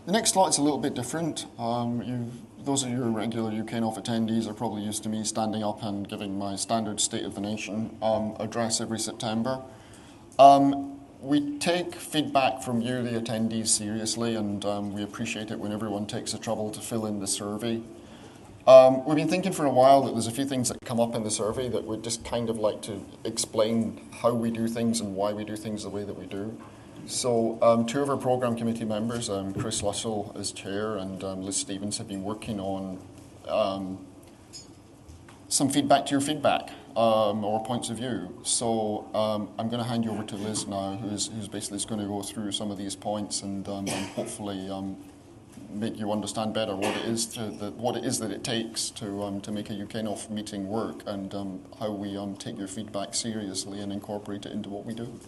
The next slide is a little bit different. Those of you who are regular UKNOF attendees are probably used to me standing up and giving my standard State of the Nation address every September. We take feedback from you, the attendees, seriously, and we appreciate it when everyone takes the trouble to fill in the survey. We've been thinking for a while that there's a few things that come up in the survey that we'd just kind of like to explain how we do things and why we do things the way that we do. So two of our programme committee members, Chris Lussell as chair and Liz Stevens, have been working on some feedback to your feedback or points of view. So I'm going to hand you over to Liz now, who's basically going to go through some of these points and hopefully make you understand better what it is that it takes to make a UKNOF meeting work and how we take your feedback seriously and incorporate it into what we do.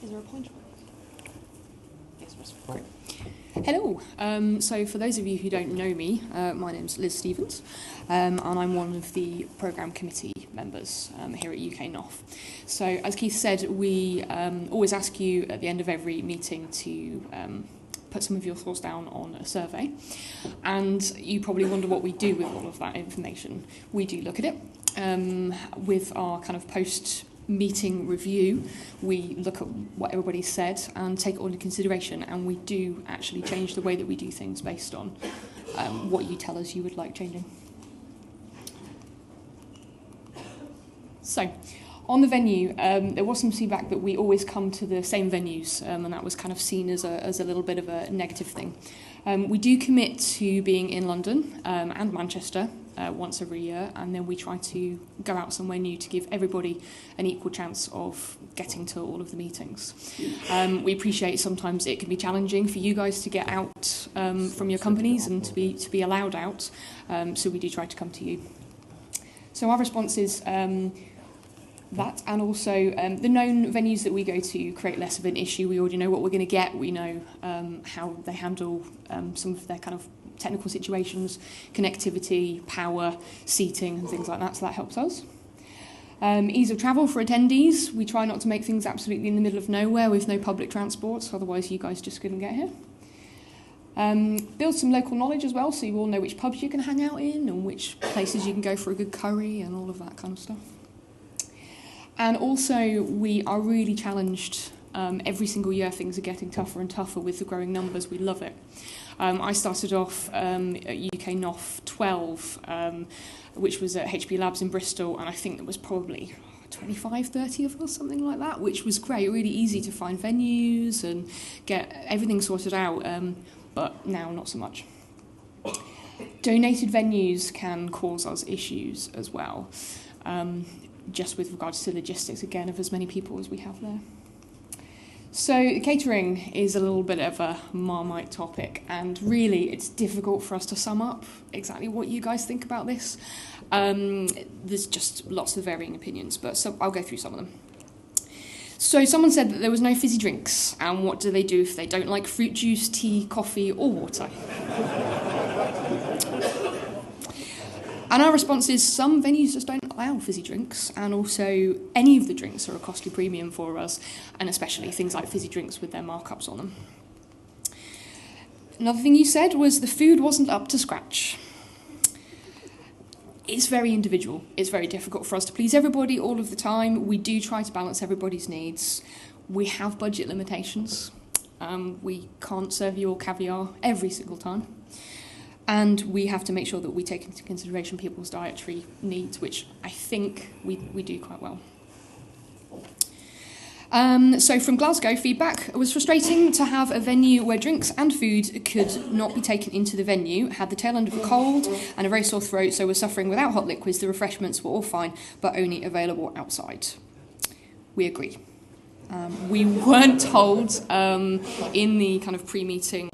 Is there a pointer? Yes, great. Hello. So for those of you who don't know me, my name's Liz Stevens, and I'm one of the programme committee members here at UKNOF. So as Keith said, we always ask you at the end of every meeting to put some of your thoughts down on a survey. And you probably wonder what we do with all of that information. We do look at it. With our kind of post-meeting review, we look at what everybody said and take it all into consideration, and we do actually change the way that we do things based on what you tell us you would like changing. So, on the venue, there was some feedback that we always come to the same venues, and that was kind of seen as a little bit of a negative thing. We do commit to being in London and Manchester once every year, and then we try to go out somewhere new to give everybody an equal chance of getting to all of the meetings. We appreciate sometimes it can be challenging for you guys to get out from your companies and to be allowed out, so we do try to come to you. So our response is that, and also the known venues that we go to create less of an issue. We already know what we're going to get. We know how they handle some of their kind of technical situations, connectivity, power, seating, and things like that, so that helps us. Ease of travel for attendees. We try not to make things absolutely in the middle of nowhere with no public transport, otherwise you guys just couldn't get here. Build some local knowledge as well, so you all know which pubs you can hang out in and which places you can go for a good curry and all of that kind of stuff. And also, we are really challenged every single year. Things are getting tougher and tougher with the growing numbers. We love it. I started off at UKNOF36, which was at HP Labs in Bristol, and I think there was probably 25, 30 of us, something like that, which was great, really easy to find venues and get everything sorted out, but now not so much. Donated venues can cause us issues as well. Just with regards to logistics, again, of as many people as we have there. So catering is a little bit of a Marmite topic, and really it's difficult for us to sum up exactly what you guys think about this. There's just lots of varying opinions, but I'll go through some of them. So someone said that there was no fizzy drinks, and what do they do if they don't like fruit juice, tea, coffee or water? And our response is some venues just don't allow fizzy drinks, and also any of the drinks are a costly premium for us, and especially things like fizzy drinks with their markups on them. Another thing you said was the food wasn't up to scratch. It's very individual. It's very difficult for us to please everybody all of the time. We do try to balance everybody's needs. We have budget limitations. We can't serve you all caviar every single time. And we have to make sure that we take into consideration people's dietary needs, which I think we do quite well. So from Glasgow, feedback: it was frustrating to have a venue where drinks and food could not be taken into the venue, had the tail end of a cold and a very sore throat, so we're suffering without hot liquids. The refreshments were all fine, but only available outside. We agree. We weren't told in the kind of pre-meeting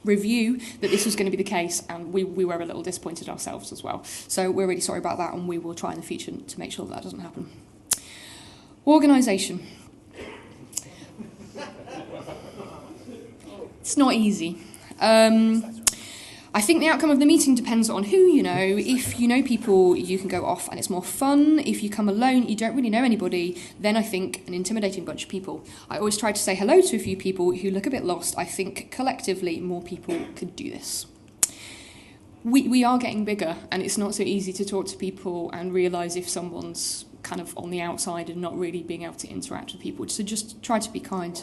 review that this was going to be the case, and we were a little disappointed ourselves as well. So we're really sorry about that, and we will try in the future to make sure that doesn't happen. Organisation. It's not easy. I think the outcome of the meeting depends on who you know. If you know people, you can go off and it's more fun. If you come alone, you don't really know anybody, then I think an intimidating bunch of people. I always try to say hello to a few people who look a bit lost. I think collectively more people could do this. We are getting bigger, and it's not so easy to talk to people and realise if someone's kind of on the outside and not really being able to interact with people. So just try to be kind.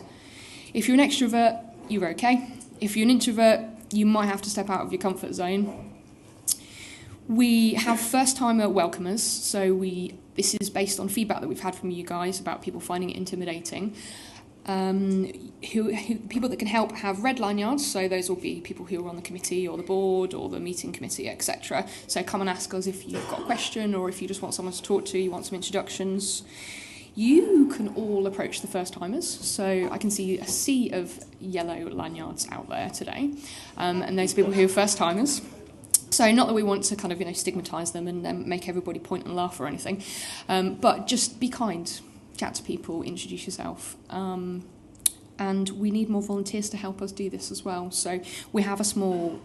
If you're an extrovert, you're okay. If you're an introvert, you might have to step out of your comfort zone. We have first-timer welcomers, so this is based on feedback that we've had from you guys about people finding it intimidating. People that can help have red lanyards, so those will be people who are on the committee or the board or the meeting committee, etc. So come and ask us if you've got a question or if you just want someone to talk to, you want some introductions. You can all approach the first-timers, so I can see a sea of yellow lanyards out there today, and those are people who are first-timers. So not that we want to kind of stigmatise them and make everybody point and laugh or anything, but just be kind, chat to people, introduce yourself, and we need more volunteers to help us do this as well. So we have a small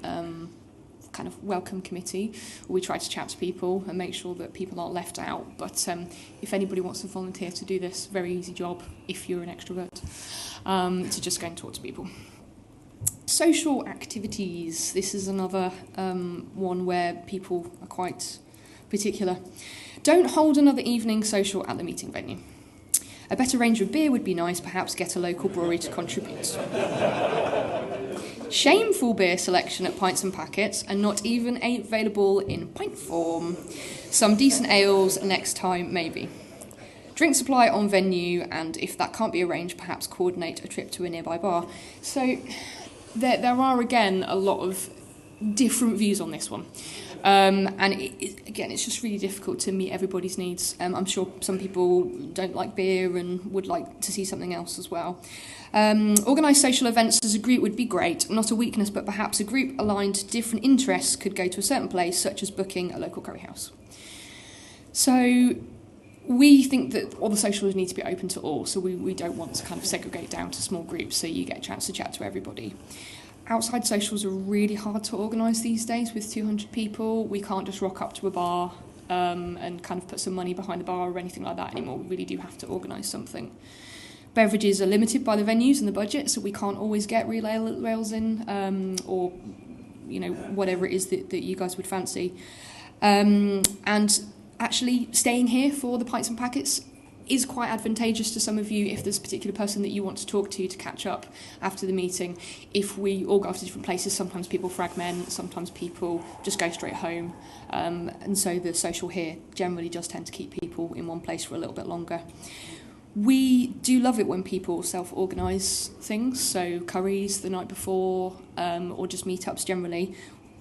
kind of welcome committee. We try to chat to people and make sure that people aren't left out. But if anybody wants to volunteer to do this, very easy job if you're an extrovert, to just go and talk to people. Social activities. This is another one where people are quite particular. Don't hold another evening social at the meeting venue. A better range of beer would be nice, perhaps get a local brewery to contribute. Shameful beer selection at pints and packets, and not even available in pint form. Some decent ales next time, maybe. Drink supply on venue, and if that can't be arranged, perhaps coordinate a trip to a nearby bar. So there are, again, a lot of different views on this one. And again, it's just really difficult to meet everybody's needs. I'm sure some people don't like beer and would like to see something else as well. Organised social events as a group would be great, not a weakness, but perhaps a group aligned to different interests could go to a certain place, such as booking a local curry house. So we think that all the socials need to be open to all, so we don't want to kind of segregate down to small groups so you get a chance to chat to everybody. Outside socials are really hard to organise these days with 200 people. We can't just rock up to a bar and kind of put some money behind the bar or anything like that anymore. We really do have to organise something. Beverages are limited by the venues and the budget, so we can't always get relay rails in or whatever it is that you guys would fancy. And actually staying here for the pints and packets is quite advantageous to some of you if there's a particular person that you want to talk to catch up after the meeting. If we all go off to different places, sometimes people fragment, sometimes people just go straight home. And so the social here generally does tend to keep people in one place for a little bit longer. We do love it when people self-organise things, so curries the night before, or just meetups generally.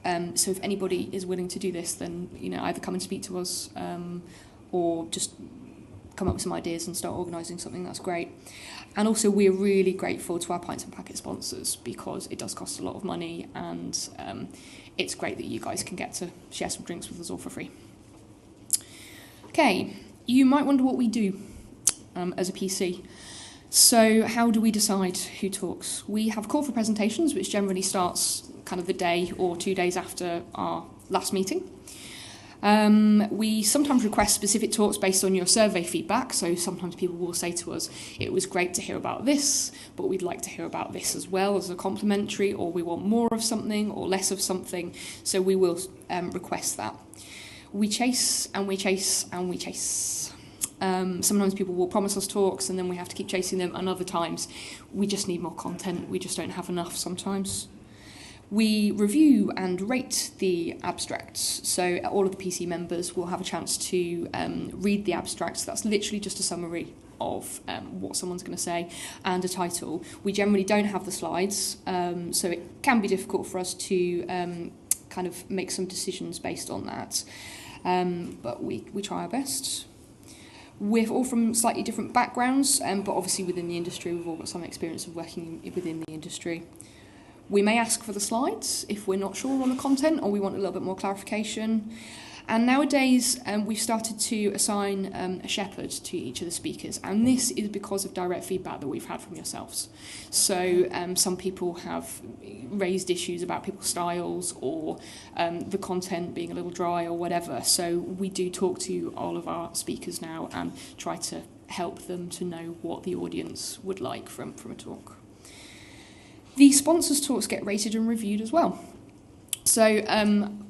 So if anybody is willing to do this, then either come and speak to us or just come up with some ideas and start organising something. That's great. And also we're really grateful to our Pints and Packet sponsors because it does cost a lot of money, and it's great that you guys can get to share some drinks with us all for free. Okay, you might wonder what we do as a PC. So how do we decide who talks? We have a call for presentations, which generally starts kind of the day or 2 days after our last meeting. We sometimes request specific talks based on your survey feedback, so sometimes people will say to us, it was great to hear about this, but we'd like to hear about this as well as a complimentary, or we want more of something or less of something, so we will request that. We chase and we chase and we chase. Sometimes people will promise us talks and then we have to keep chasing them, and other times we just need more content, we just don't have enough sometimes. We review and rate the abstracts, so all of the PC members will have a chance to read the abstracts. That's literally just a summary of what someone's going to say and a title. We generally don't have the slides, so it can be difficult for us to kind of make some decisions based on that, but we try our best. We're all from slightly different backgrounds, but obviously within the industry we've all got some experience of working within the industry. We may ask for the slides if we're not sure on the content or we want a little bit more clarification. And nowadays, we've started to assign a shepherd to each of the speakers, and this is because of direct feedback that we've had from yourselves. So some people have raised issues about people's styles or the content being a little dry or whatever. So we do talk to all of our speakers now and try to help them to know what the audience would like from a talk. The sponsors' talks get rated and reviewed as well. So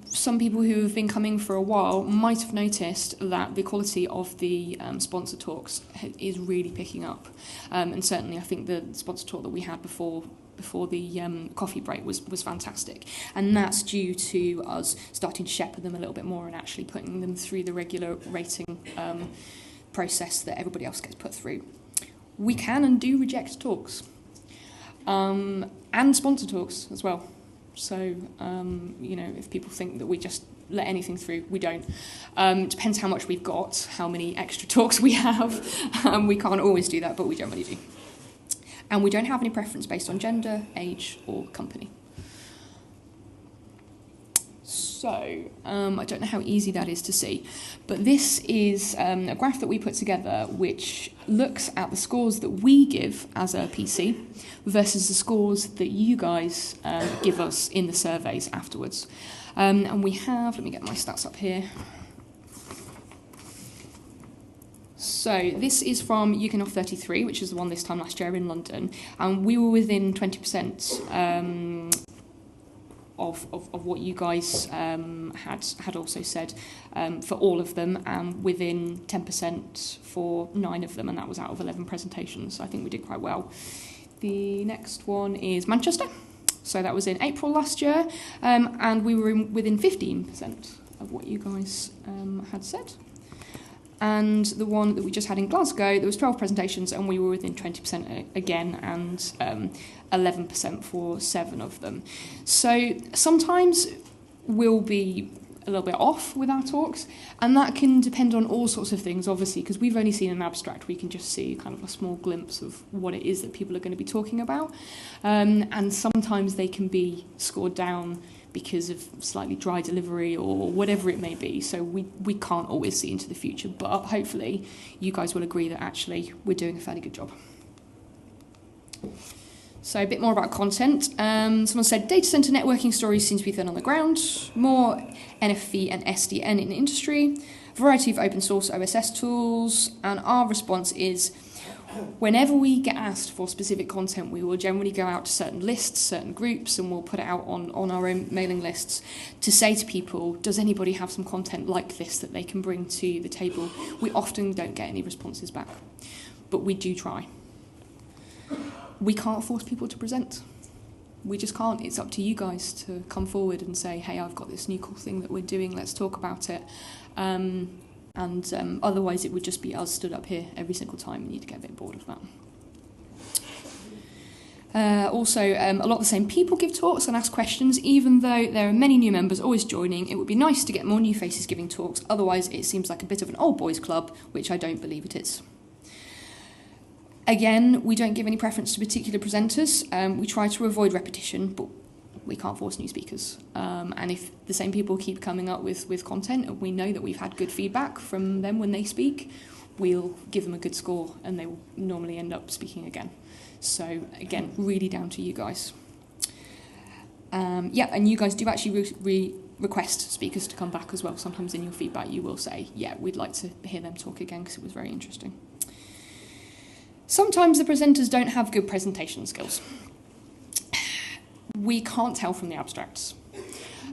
some people who have been coming for a while might have noticed that the quality of the sponsor talks is really picking up. And certainly I think the sponsor talk that we had before the coffee break was fantastic. And that's due to us starting to shepherd them a little bit more and actually putting them through the regular rating process that everybody else gets put through. We can and do reject talks. And sponsor talks as well. So, if people think that we just let anything through, we don't. Depends how much we've got, how many extra talks we have. We can't always do that, but we generally do. And we don't have any preference based on gender, age, or company. So, I don't know how easy that is to see, but this is a graph that we put together which looks at the scores that we give as a PC versus the scores that you guys give us in the surveys afterwards. And we have, let me get my stats up here. So this is from UKNOF36, which is the one this time last year in London, and we were within 20% of what you guys had also said for all of them, and within 10% for 9 of them, and that was out of 11 presentations. So I think we did quite well. The next one is Manchester. So that was in April last year, and we were within 15% of what you guys had said. And the one that we just had in Glasgow, there was 12 presentations, and we were within 20% again, and 11% for 7 of them. So sometimes we'll be a little bit off with our talks, and that can depend on all sorts of things, obviously, because we've only seen an abstract. We can just see kind of a small glimpse of what it is that people are going to be talking about. And sometimes they can be scored down because of slightly dry delivery or whatever it may be. So we can't always see into the future, but hopefully you guys will agree that actually we're doing a fairly good job. So a bit more about content. Someone said data center networking stories seem to be thin on the ground, more NFV and SDN in industry, variety of open source OSS tools, and our response is whenever we get asked for specific content, we will generally go out to certain lists, certain groups, and we'll put it out on our own mailing lists to say to people, does anybody have some content like this that they can bring to the table? We often don't get any responses back, but we do try. We can't force people to present. We just can't. It's up to you guys to come forward and say, hey, I've got this new cool thing that we're doing, let's talk about it. Otherwise it would just be us stood up here every single time, and you'd get a bit bored of that. Also, a lot of the same people give talks and ask questions, even though there are many new members always joining. It would be nice to get more new faces giving talks, otherwise it seems like a bit of an old boys club, which I don't believe it is. Again, we don't give any preference to particular presenters. We try to avoid repetition, but we can't force new speakers. And if the same people keep coming up with content, and we know that we've had good feedback from them when they speak, we'll give them a good score, and they will normally end up speaking again. So again, really down to you guys. And you guys do actually request speakers to come back as well. Sometimes in your feedback you will say, yeah, we'd like to hear them talk again because it was very interesting. Sometimes the presenters don't have good presentation skills. We can't tell from the abstracts.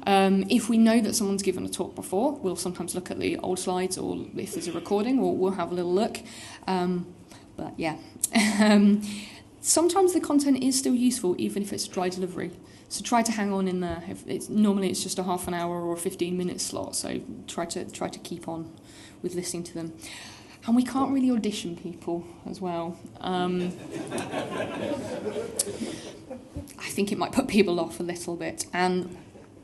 If we know that someone's given a talk before, we'll sometimes look at the old slides, or if there's a recording, or we'll have a little look. But yeah. Sometimes the content is still useful, even if it's dry delivery. So try to hang on in there. Normally it's just a half an hour or a 15-minute slot, so try to keep on with listening to them. And we can't really audition people as well. I think it might put people off a little bit. And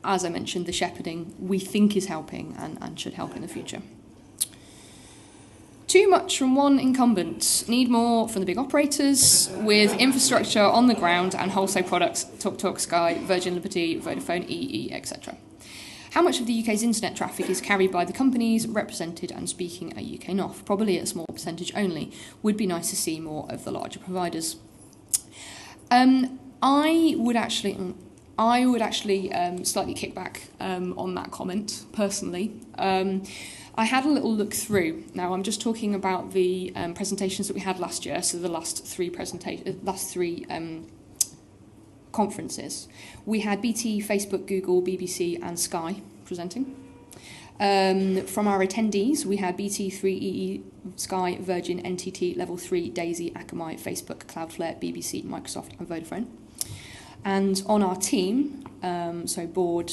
as I mentioned, the shepherding we think is helping and should help in the future. Too much from one incumbent. Need more from the big operators with infrastructure on the ground and wholesale products, TalkTalk, Sky, Virgin Liberty, Vodafone, EE, etc. How much of the UK's internet traffic is carried by the companies represented and speaking at UKNOF? Probably a small percentage only. Would be nice to see more of the larger providers. I would actually slightly kick back on that comment personally. I had a little look through. Now I'm just talking about the presentations that we had last year, so the last three conferences. We had BT, Facebook, Google, BBC and Sky presenting. From our attendees, we had BT, 3EE, Sky, Virgin, NTT, Level 3, Daisy, Akamai, Facebook, Cloudflare, BBC, Microsoft and Vodafone. And on our team, so board,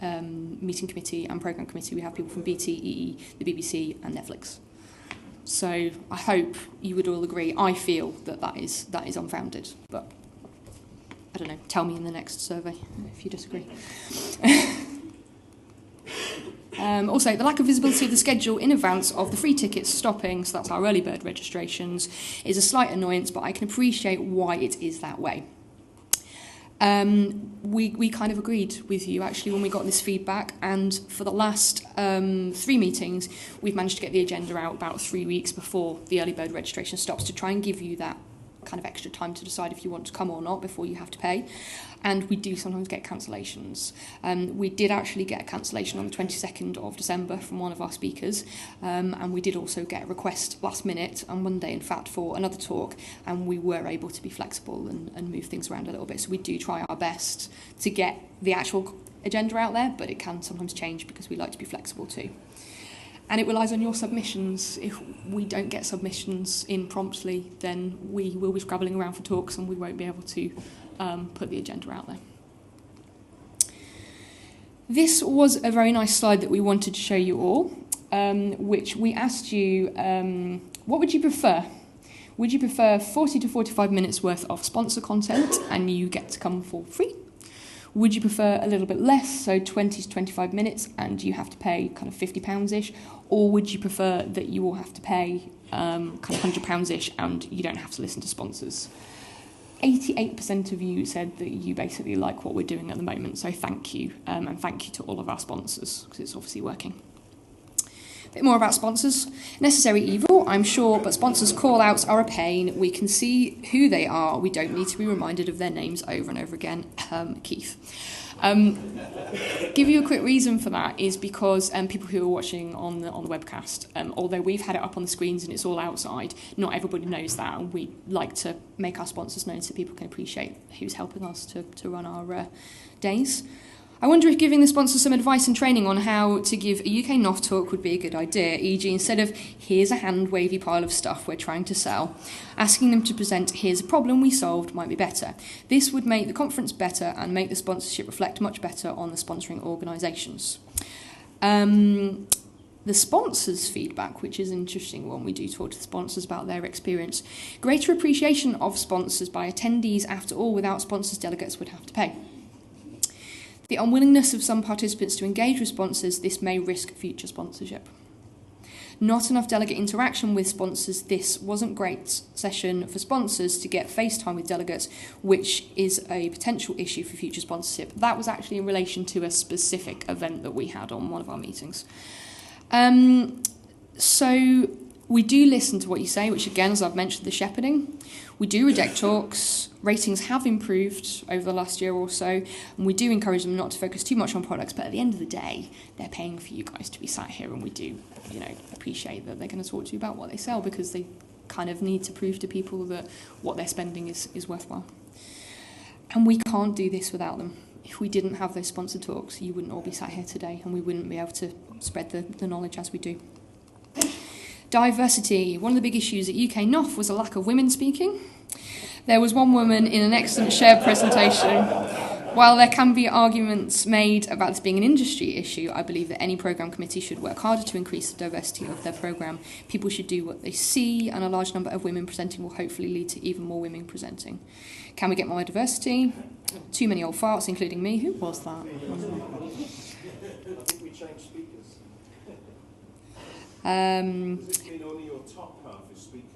meeting committee and programme committee, we have people from BT, EE, the BBC and Netflix. So I hope you would all agree. I feel that is unfounded, but I don't know, tell me in the next survey if you disagree. Also, the lack of visibility of the schedule in advance of the free tickets stopping, so that's our early bird registrations, is a slight annoyance, but I can appreciate why it is that way. We kind of agreed with you actually when we got this feedback, and for the last 3 meetings we've managed to get the agenda out about 3 weeks before the early bird registration stops to try and give you that kind of extra time to decide if you want to come or not before you have to pay. And we do sometimes get cancellations. We did actually get a cancellation on the 22nd of December from one of our speakers, and we did also get a request last minute on Monday, in fact, for another talk, and we were able to be flexible and move things around a little bit. So we do try our best to get the actual agenda out there, but it can sometimes change because we like to be flexible too. And it relies on your submissions. If we don't get submissions in promptly, then we will be scrabbling around for talks and we won't be able to put the agenda out there. This was a very nice slide that we wanted to show you all, which we asked you, what would you prefer? Would you prefer 40 to 45 minutes worth of sponsor content and you get to come for free? Would you prefer a little bit less, so 20 to 25 minutes, and you have to pay kind of £50-ish? Or would you prefer that you all have to pay kind of £100-ish and you don't have to listen to sponsors? 88% of you said that you basically like what we're doing at the moment, so thank you. And thank you to all of our sponsors, because it's obviously working. A bit more about sponsors. Necessary evil, I'm sure, but sponsors' call-outs are a pain. We can see who they are. We don't need to be reminded of their names over and over again. Keith. Give you a quick reason for that is because people who are watching on the webcast, although we've had it up on the screens and it's all outside, not everybody knows that, and we like to make our sponsors known so people can appreciate who's helping us to run our days. I wonder if giving the sponsors some advice and training on how to give a UKNOF talk would be a good idea, e.g. instead of here's a hand-wavy pile of stuff we're trying to sell, asking them to present here's a problem we solved might be better. This would make the conference better and make the sponsorship reflect much better on the sponsoring organisations. The sponsors' feedback, which is an interesting one, we do talk to the sponsors about their experience. Greater appreciation of sponsors by attendees, after all, without sponsors delegates would have to pay. The unwillingness of some participants to engage with sponsors, this may risk future sponsorship. Not enough delegate interaction with sponsors, this wasn't great session for sponsors to get FaceTime with delegates, which is a potential issue for future sponsorship. That was actually in relation to a specific event that we had on one of our meetings. So we do listen to what you say, which again, as I've mentioned, the shepherding. We do reject talks. Ratings have improved over the last year or so, and we do encourage them not to focus too much on products, but at the end of the day, they're paying for you guys to be sat here, and we do, appreciate that they're going to talk to you about what they sell, because they kind of need to prove to people that what they're spending is worthwhile. And we can't do this without them. If we didn't have those sponsored talks, you wouldn't all be sat here today, and we wouldn't be able to spread the knowledge as we do. Diversity. One of the big issues at UKNOF was a lack of women speaking. There was one woman in an excellent shared presentation. While there can be arguments made about this being an industry issue, I believe that any programme committee should work harder to increase the diversity of their programme. People should do what they see, and a large number of women presenting will hopefully lead to even more women presenting. Can we get more diversity? Too many old farts, including me. Who was that? I think we changed speakers. Does it mean only your top half is speaking?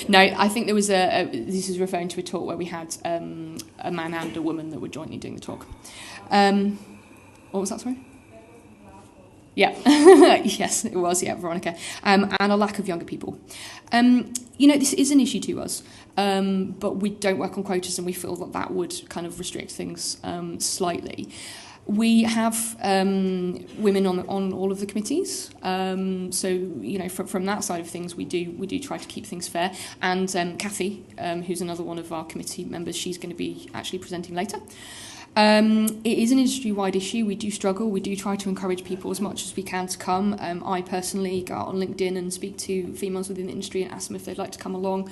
No, I think there was this is referring to a talk where we had a man and a woman that were jointly doing the talk. What was that, sorry? Yeah, yes, it was, yeah, Veronica. And a lack of younger people. This is an issue to us, but we don't work on quotas, and we feel that that would kind of restrict things slightly. We have women on all of the committees, from that side of things, we do try to keep things fair. And Kathy, who's another one of our committee members, she's going to be actually presenting later. It is an industry-wide issue. We do struggle. We do try to encourage people as much as we can to come. I personally go out on LinkedIn and speak to females within the industry and ask them if they'd like to come along.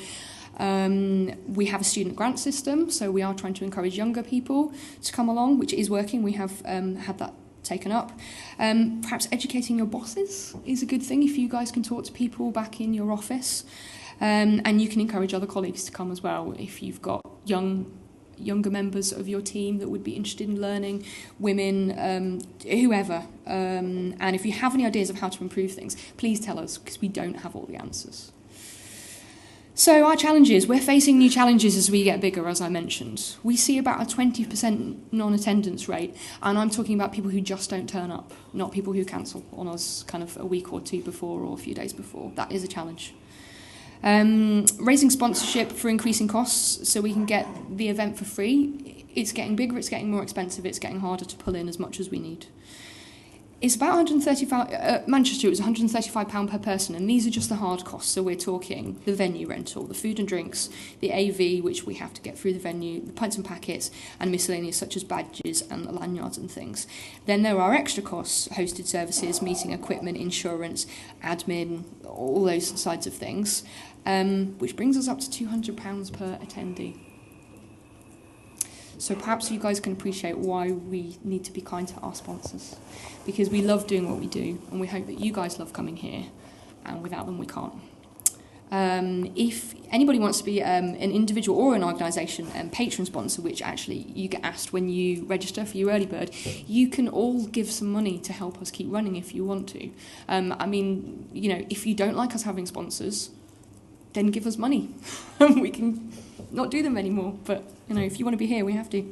We have a student grant system, so we are trying to encourage younger people to come along, which is working. We have had that taken up. Perhaps educating your bosses is a good thing if you guys can talk to people back in your office. And you can encourage other colleagues to come as well if you've got younger members of your team that would be interested in learning, women, whoever. And if you have any ideas of how to improve things, please tell us, because we don't have all the answers. So our challenges, we're facing new challenges as we get bigger, as I mentioned. We see about a 20% non-attendance rate, and I'm talking about people who just don't turn up, not people who cancel on us kind of a week or two before or a few days before. That is a challenge. Raising sponsorship for increasing costs so we can get the event for free. It's getting bigger, it's getting more expensive, it's getting harder to pull in as much as we need. It's about Manchester, it was £135 per person, and these are just the hard costs. So we're talking the venue rental, the food and drinks, the AV, which we have to get through the venue, the pints and packets, and miscellaneous such as badges and lanyards and things. Then there are extra costs, hosted services, meeting equipment, insurance, admin, all those sides of things, which brings us up to £200 per attendee. So perhaps you guys can appreciate why we need to be kind to our sponsors, because we love doing what we do, and we hope that you guys love coming here, and without them we can't. If anybody wants to be an individual or an organisation patron sponsor, which actually you get asked when you register for your early bird, you can all give some money to help us keep running if you want to. If you don't like us having sponsors, then give us money. We can not do them anymore, but if you want to be here, we have to.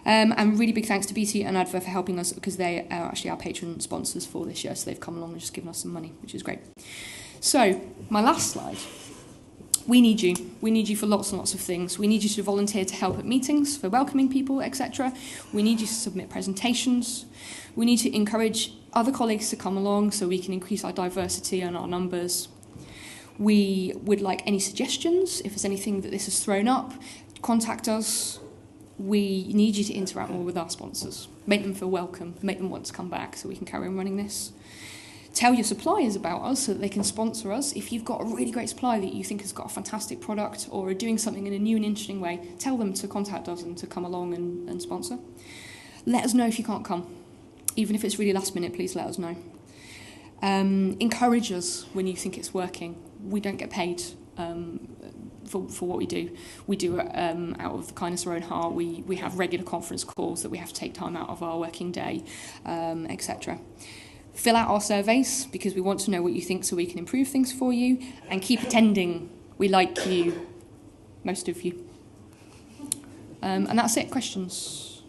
And really big thanks to BT and Adver for helping us, because they are actually our patron sponsors for this year, so they've come along and just given us some money, which is great. So, my last slide. We need you. We need you for lots and lots of things. We need you to volunteer to help at meetings, for welcoming people, etc. We need you to submit presentations. We need to encourage other colleagues to come along so we can increase our diversity and our numbers. We would like any suggestions. If there's anything that this has thrown up, contact us. We need you to interact more with our sponsors. Make them feel welcome. Make them want to come back so we can carry on running this. Tell your suppliers about us so that they can sponsor us. If you've got a really great supplier that you think has got a fantastic product or are doing something in a new and interesting way, tell them to contact us and to come along and sponsor. Let us know if you can't come. Even if it's really last minute, please let us know. Encourage us when you think it's working. We don't get paid for what we do. We do it out of the kindness of our own heart. We have regular conference calls that we have to take time out of our working day, etc. Fill out our surveys, because we want to know what you think so we can improve things for you. And keep attending. We like you, most of you. And that's it. Questions?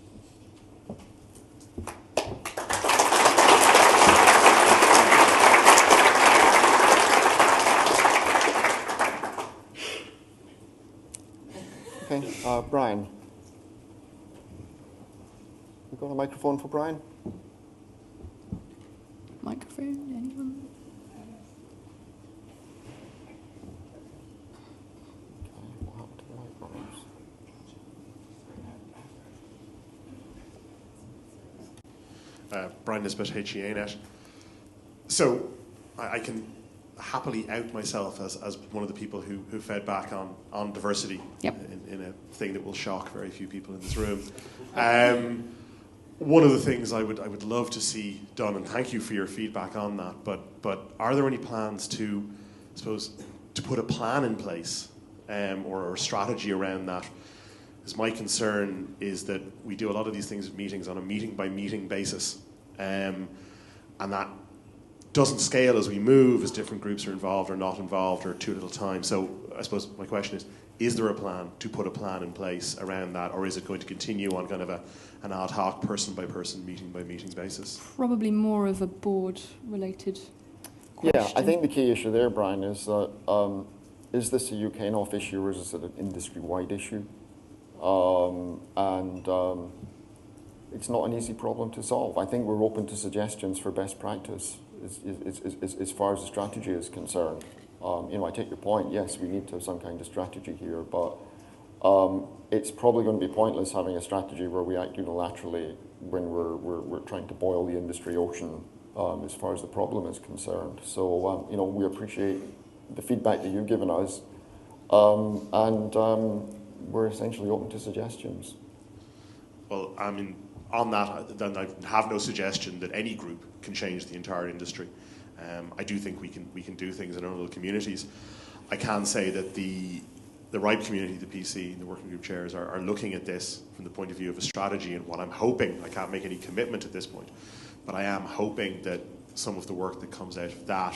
Okay, Brian. We got a microphone for Brian? Microphone, anyone? Brian Nisbet, HEAnet. So I can happily out myself as one of the people who fed back on diversity. Yep. in a thing that will shock very few people in this room. One of the things I would love to see done, and thank you for your feedback on that, but are there any plans to put a plan in place or a strategy around that? Because my concern is that we do a lot of these things at meetings on a meeting-by-meeting basis, and that doesn't scale as we move, as different groups are involved or not involved or too little time. So I suppose my question is there a plan to put a plan in place around that, or is it going to continue on kind of an ad hoc, person-by-person, meeting-by-meeting basis? Probably more of a board-related question. Yeah, I think the key issue there, Brian, is that is this a UKNOF issue or is it an industry-wide issue? It's not an easy problem to solve. I think we're open to suggestions for best practice as far as the strategy is concerned. I take your point, yes, we need to have some kind of strategy here, but it's probably going to be pointless having a strategy where we act unilaterally when we're trying to boil the industry ocean as far as the problem is concerned. So, we appreciate the feedback that you've given us, and we're essentially open to suggestions. Well, I mean, on that, then I have no suggestion that any group can change the entire industry. I do think we can do things in our little communities. I can say that the RIPE community, the PC, the working group chairs are looking at this from the point of view of a strategy, and what I'm hoping, I can't make any commitment at this point, but I am hoping that some of the work that comes out of that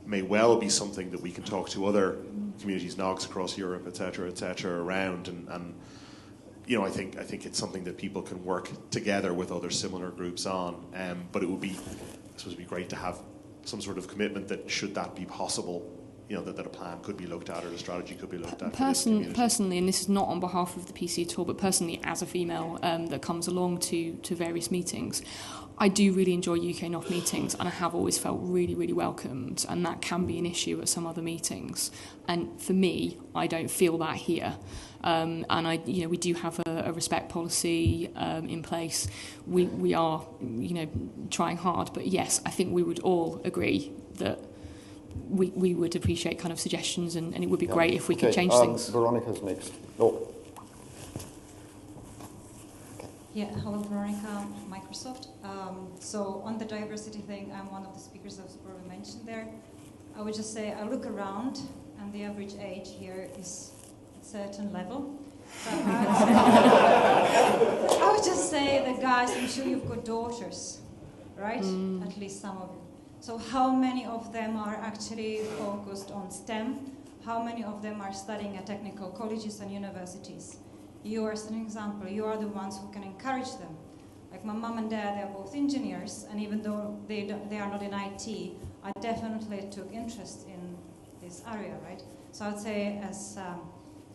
may well be something that we can talk to other communities, NOGs across Europe, et cetera, around, and I think it's something that people can work together with other similar groups on. But it would be, I suppose, it'd be great to have some sort of commitment that should that be possible, that a plan could be looked at or a strategy could be looked at. Personally, and this is not on behalf of the PC at all, but personally as a female that comes along to various meetings, I do really enjoy UKNOF meetings, and I have always felt really, really welcomed, and that can be an issue at some other meetings. And for me, I don't feel that here. And we do have a respect policy in place. We are, trying hard. But yes, I think we would all agree that we would appreciate kind of suggestions, and it would be great if we could change things. Veronica's next. Oh. Yeah, hello, Veronica, Microsoft. So on the diversity thing, I'm one of the speakers that was probably mentioned there. I would just say I look around, and the average age here is a certain level. So I would just say that, guys, I'm sure you've got daughters, right? At least some of you. So how many of them are actually focused on STEM? How many of them are studying at technical colleges and universities? You are, as an example, you are the ones who can encourage them. Like my mom and dad, they are both engineers, and even though they are not in IT, I definitely took interest in this area, right? So I'd say, as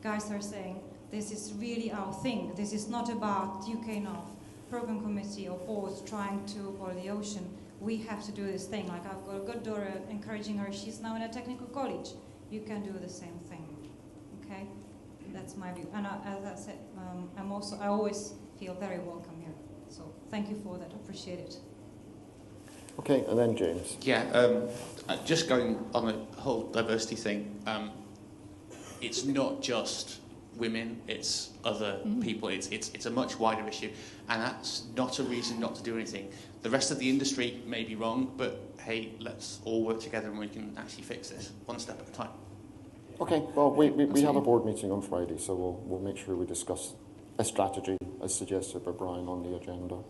guys are saying, this is really our thing. This is not about UKNOF, program committee, or boards trying to boil the ocean. We have to do this thing. Like I've got a good daughter, encouraging her. She's now in a technical college. You can do the same thing, okay? That's my view. And as I said, I always feel very welcome here. So thank you for that. Appreciate it. Okay, and then James. Yeah, just going on the whole diversity thing. It's not just women; it's other people. It's a much wider issue, and that's not a reason not to do anything. The rest of the industry may be wrong, but hey, let's all work together and we can actually fix this one step at a time. Okay, well, we have a board meeting on Friday, so we'll make sure we discuss a strategy as suggested by Brian on the agenda.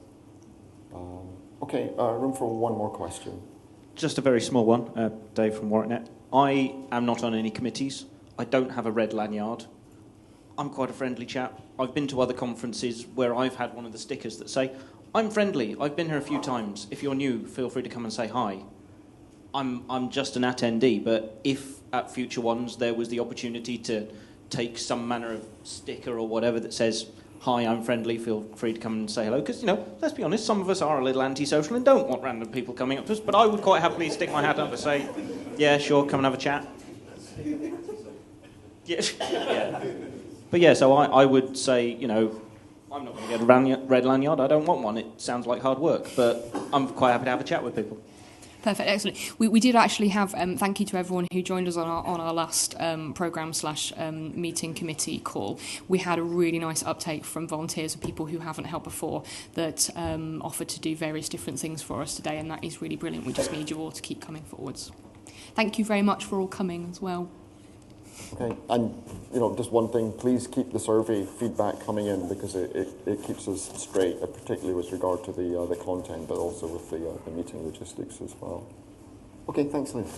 Okay, room for one more question. Just a very small one, Dave from WarwickNet. I am not on any committees. I don't have a red lanyard. I'm quite a friendly chap. I've been to other conferences where I've had one of the stickers that say, I'm friendly, I've been here a few times. If you're new, feel free to come and say hi. I'm just an attendee, but if at future ones there was the opportunity to take some manner of sticker or whatever that says, hi, I'm friendly, feel free to come and say hello. Because, let's be honest, some of us are a little antisocial and don't want random people coming up to us, but I would quite happily stick my hat up and say, yeah, sure, come and have a chat. Yeah. But yeah, so I would say, I'm not going to get a red lanyard, I don't want one, it sounds like hard work, but I'm quite happy to have a chat with people. Perfect, excellent. We did actually have, thank you to everyone who joined us on our last programme/meeting committee call. We had a really nice uptake from volunteers and people who haven't helped before that offered to do various different things for us today, and that is really brilliant. We just need you all to keep coming forwards. Thank you very much for all coming as well. Okay, and just one thing, please keep the survey feedback coming in because it keeps us straight, particularly with regard to the content, but also with the meeting logistics as well. Okay, thanks, Liz.